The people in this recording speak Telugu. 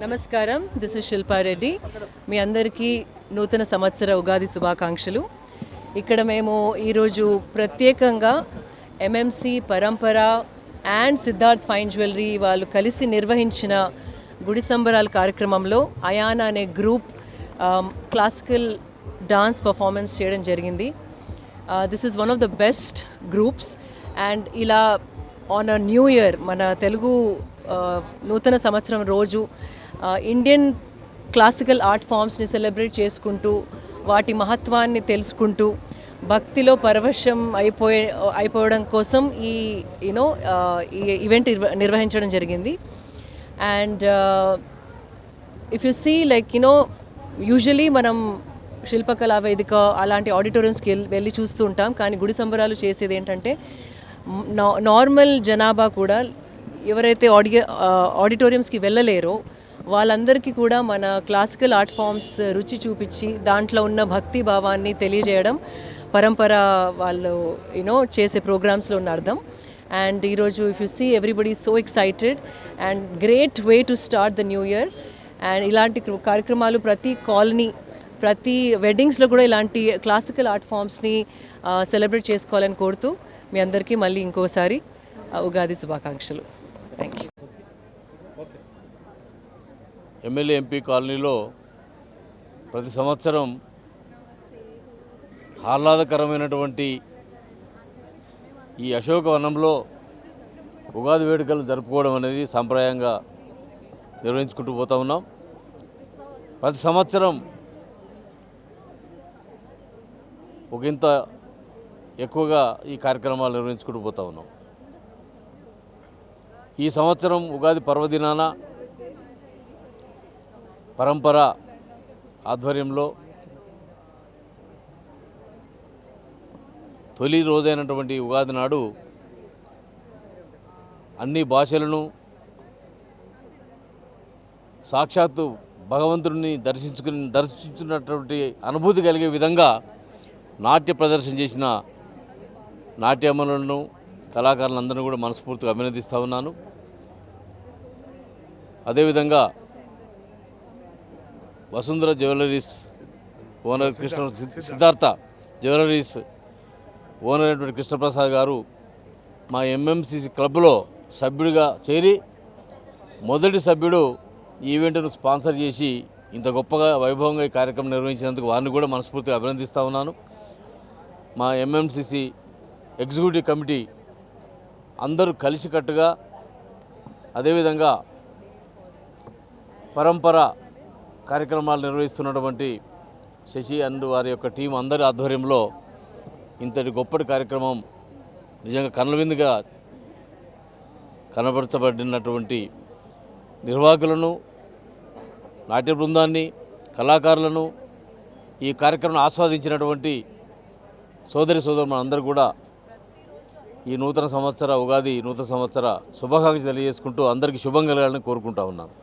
నమస్కారం, దిస్ ఇస్ శిల్పా రెడ్డి. మీ అందరికీ నూతన సంవత్సర ఉగాది శుభాకాంక్షలు. ఇక్కడ మేము ఈరోజు ప్రత్యేకంగా ఎంఎంసి పరంపర అండ్ సిద్ధార్థ్ ఫైన్ జ్యువెలరీ వాళ్ళు కలిసి నిర్వహించిన గుడి సంబరాల కార్యక్రమంలో అయానా అనే గ్రూప్ క్లాసికల్ డాన్స్ పర్ఫార్మెన్స్ చేయడం జరిగింది. This is one of the best groups. And ఇలా ఆన్ అ న్యూ ఇయర్, మన తెలుగు నూతన సంవత్సరం రోజు ఇండియన్ క్లాసికల్ ఆర్ట్ ఫామ్స్ని సెలబ్రేట్ చేసుకుంటూ వాటి మహత్వాన్ని తెలుసుకుంటూ భక్తిలో పరవశం అయిపోవడం కోసం ఈ ఈవెంట్ నిర్వహించడం జరిగింది. And if you see usually మనం శిల్పకళా వేదిక అలాంటి ఆడిటోరియంస్కి వెళ్ళి చూస్తూ ఉంటాం. కానీ గుడి సంబరాలు చేసేది ఏంటంటే నార్మల్ జనాభా కూడా ఎవరైతే ఆడిటోరియంస్కి వెళ్ళలేరో వాళ్ళందరికీ కూడా మన క్లాసికల్ ఆర్ట్ ఫామ్స్ రుచి చూపించి దాంట్లో ఉన్న భక్తి భావాన్ని తెలియజేయడం పరంపర వాళ్ళు చేసే ప్రోగ్రామ్స్లో ఉన్న అర్థం. అండ్ ఈరోజు if you see everybody so excited and great way to start the new year. And ఇలాంటి కార్యక్రమాలు ప్రతి కాలనీ, ప్రతి వెడ్డింగ్స్లో కూడా ఇలాంటి క్లాసికల్ ఆర్ట్ ఫామ్స్ని సెలబ్రేట్ చేసుకోవాలని కోరుతూ మీ అందరికీ మళ్ళీ ఇంకోసారి ఉగాది శుభాకాంక్షలు. Thank you. ఎమ్మెల్యే ఎంపీ కాలనీలో ప్రతి సంవత్సరం ఆహ్లాదకరమైనటువంటి ఈ అశోకవనంలో ఉగాది వేడుకలు జరుపుకోవడం అనేది సాంప్రదాయంగా నిర్వహించుకుంటూ పోతూ ఉన్నాం. ప్రతి సంవత్సరం ఒకంత ఎక్కువగా ఈ కార్యక్రమాలు నిర్వహించుకుంటూ పోతూ ఉన్నాం. ఈ సంవత్సరం ఉగాది పర్వదినాన పరంపర ఆధ్వర్యంలో తొలి రోజైనటువంటి ఉగాది నాడు అన్ని భాషలను సాక్షాత్తు భగవంతుడిని దర్శించుకున్నటువంటి అనుభూతి కలిగే విధంగా నాట్య ప్రదర్శన చేసిన నాట్యమనులను, కళాకారులందరినీ కూడా మనస్ఫూర్తిగా అభినందిస్తూ ఉన్నాను. అదేవిధంగా Vasundhara jewelleries owner Siddhartha jewelleries owner అయినటువంటి కృష్ణప్రసాద్ గారు మా ఎంఎంసిసి క్లబ్లో సభ్యుడిగా చేరి మొదటి సభ్యుడు ఈ ఈవెంట్ను స్పాన్సర్ చేసి ఇంత గొప్పగా వైభవంగా ఈ కార్యక్రమం నిర్వహించినందుకు వారిని కూడా మనస్ఫూర్తిగా అభినందిస్తూ ఉన్నాను. మా ఎంఎంసిసి ఎగ్జిక్యూటివ్ కమిటీ అందరూ కలిసికట్టుగా, అదేవిధంగా పరంపర కార్యక్రమాలు నిర్వహిస్తున్నటువంటి శశి అండ్ వారి యొక్క టీం అందరి ఆధ్వర్యంలో ఇంతటి గొప్పటి కార్యక్రమం నిజంగా కనులవిందుగా కనబరచబడినటువంటి నిర్వాహకులను, నాట్య బృందాన్ని, కళాకారులను, ఈ కార్యక్రమం ఆస్వాదించినటువంటి సోదరులు అందరూ కూడా ఈ ఉగాది నూతన సంవత్సర శుభాకాంక్షలు తెలియజేసుకుంటూ అందరికీ శుభం కలగాలని కోరుకుంటా ఉన్నాను.